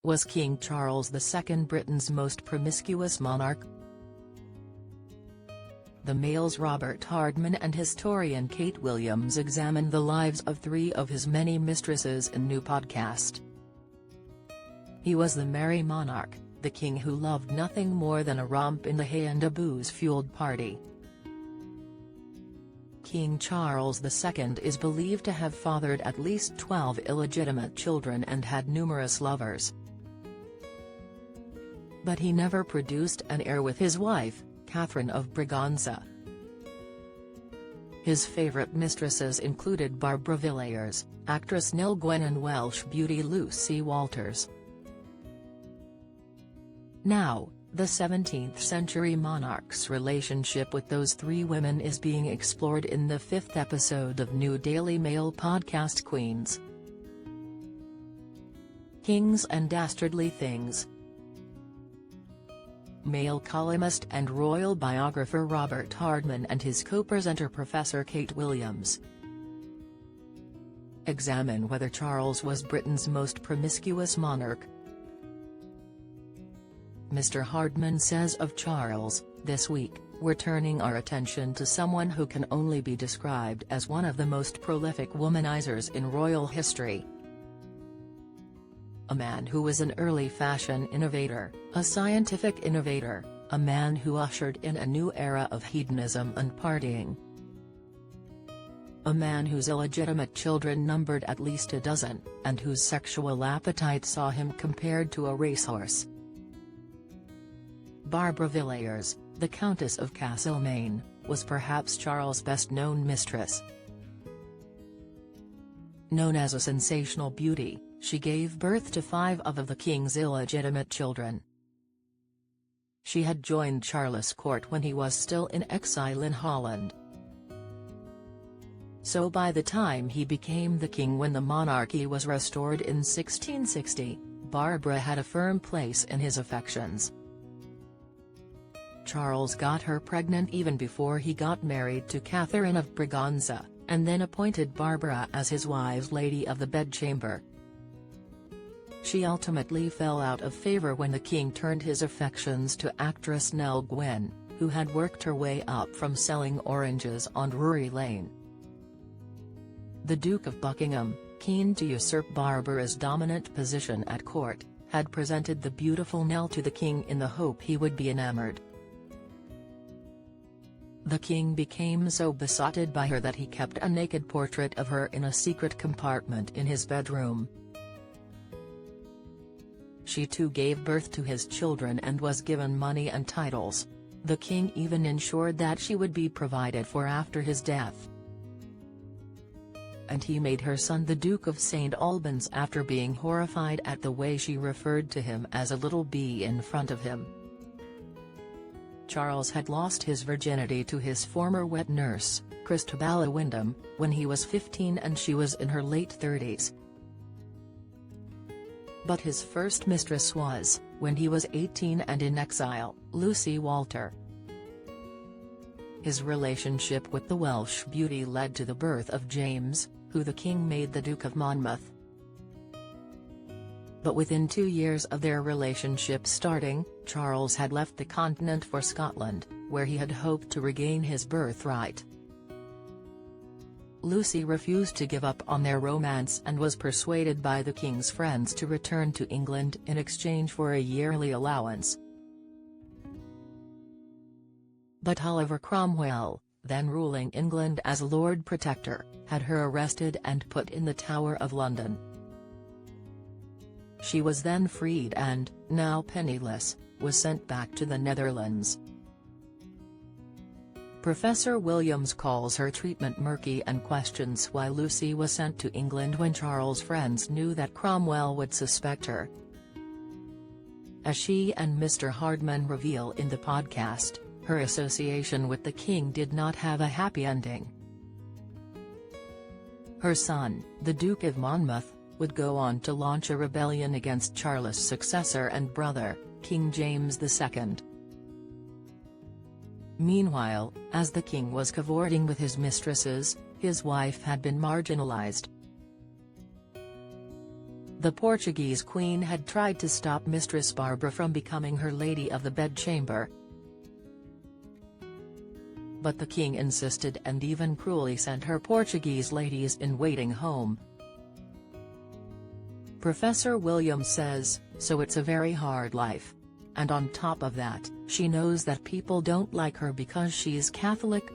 Was King Charles II Britain's most promiscuous monarch? The Mail's Robert Hardman and historian Kate Williams examine the lives of 3 of his many mistresses in new podcast. He was the merry monarch, the king who loved nothing more than a romp in the hay and a booze-fueled party. King Charles II is believed to have fathered at least 12 illegitimate children and had numerous lovers. But he never produced an heir with his wife, Catherine of Braganza. His favourite mistresses included Barbara Villiers, actress Nell Gwynn and Welsh beauty Lucy Walters. Now, the 17th-century monarch's relationship with those 3 women is being explored in the 5th episode of new Daily Mail podcast Queens, Kings and Dastardly Things. Mail columnist and royal biographer Robert Hardman and his co-presenter Professor Kate Williams examine whether Charles was Britain's most promiscuous monarch. Mr. Hardman says of Charles, "This week, we're turning our attention to someone who can only be described as one of the most prolific womanizers in royal history. A man who was an early fashion innovator, a scientific innovator, a man who ushered in a new era of hedonism and partying. A man whose illegitimate children numbered at least a dozen, and whose sexual appetite saw him compared to a racehorse." Barbara Villiers, the Countess of Castlemaine, was perhaps Charles' best-known mistress. Known as a sensational beauty, she gave birth to 5 of the king's illegitimate children. She had joined Charles' court when he was still in exile in Holland. So by the time he became the king when the monarchy was restored in 1660, Barbara had a firm place in his affections. Charles got her pregnant even before he got married to Catherine of Braganza, and then appointed Barbara as his wives Lady of the Bedchamber. She ultimately fell out of favour when the king turned his affections to actress Nell Gwynn, who had worked her way up from selling oranges on Drury Lane. The Duke of Buckingham, keen to usurp Barbara's dominant position at court, had presented the beautiful Nell to the king in the hope he would be enamoured. The king became so besotted by her that he kept a naked portrait of her in a secret compartment in his bedroom. She too gave birth to his children and was given money and titles. The king even ensured that she would be provided for after his death. And he made her son the Duke of St. Albans after being horrified at the way she referred to him as a little bee in front of him. Charles had lost his virginity to his former wet nurse, Christabella Wyndham, when he was 15 and she was in her late 30s. But his first mistress was, when he was 18 and in exile, Lucy Walter. His relationship with the Welsh beauty led to the birth of James, who the king made the Duke of Monmouth. But within 2 years of their relationship starting, Charles had left the continent for Scotland, where he had hoped to regain his birthright. Lucy refused to give up on their romance and was persuaded by the king's friends to return to England in exchange for a yearly allowance. But Oliver Cromwell, then ruling England as Lord Protector, had her arrested and put in the Tower of London. She was then freed and, now penniless, was sent back to the Netherlands. Professor Williams calls her treatment murky and questions why Lucy was sent to England when Charles' friends knew that Cromwell would suspect her. As she and Mr. Hardman reveal in the podcast, her association with the king did not have a happy ending. Her son, the Duke of Monmouth, would go on to launch a rebellion against Charles' successor and brother, King James II. Meanwhile, as the king was cavorting with his mistresses, his wife had been marginalized. The Portuguese queen had tried to stop Mistress Barbara from becoming her lady of the bedchamber, but the king insisted and even cruelly sent her Portuguese ladies-in-waiting home. Professor Williams says, "So it's a very hard life. And on top of that, she knows that people don't like her because she's Catholic.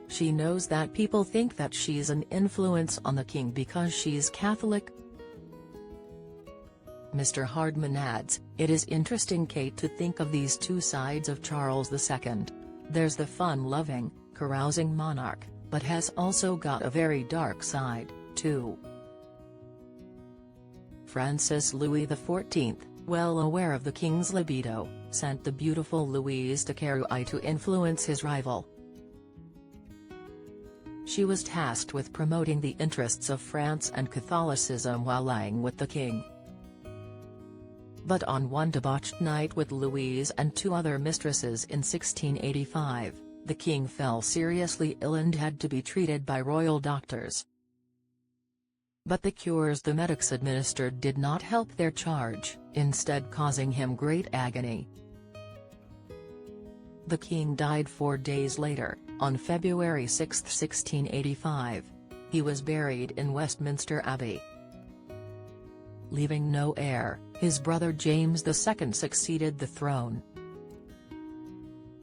She knows that people think that she's an influence on the king because she's Catholic." Mr. Hardman adds, "It is interesting, Kate, to think of these two sides of Charles II. There's the fun-loving, carousing monarch, but has also got a very dark side, too." Francis Louis XIV, well aware of the king's libido, sent the beautiful Louise de Querouaille to influence his rival. She was tasked with promoting the interests of France and Catholicism while lying with the king. But on one debauched night with Louise and two other mistresses in 1685, the king fell seriously ill and had to be treated by royal doctors. But the cures the medics administered did not help their charge, instead causing him great agony. The king died 4 days later, on February 6, 1685. He was buried in Westminster Abbey. Leaving no heir, his brother James II succeeded the throne.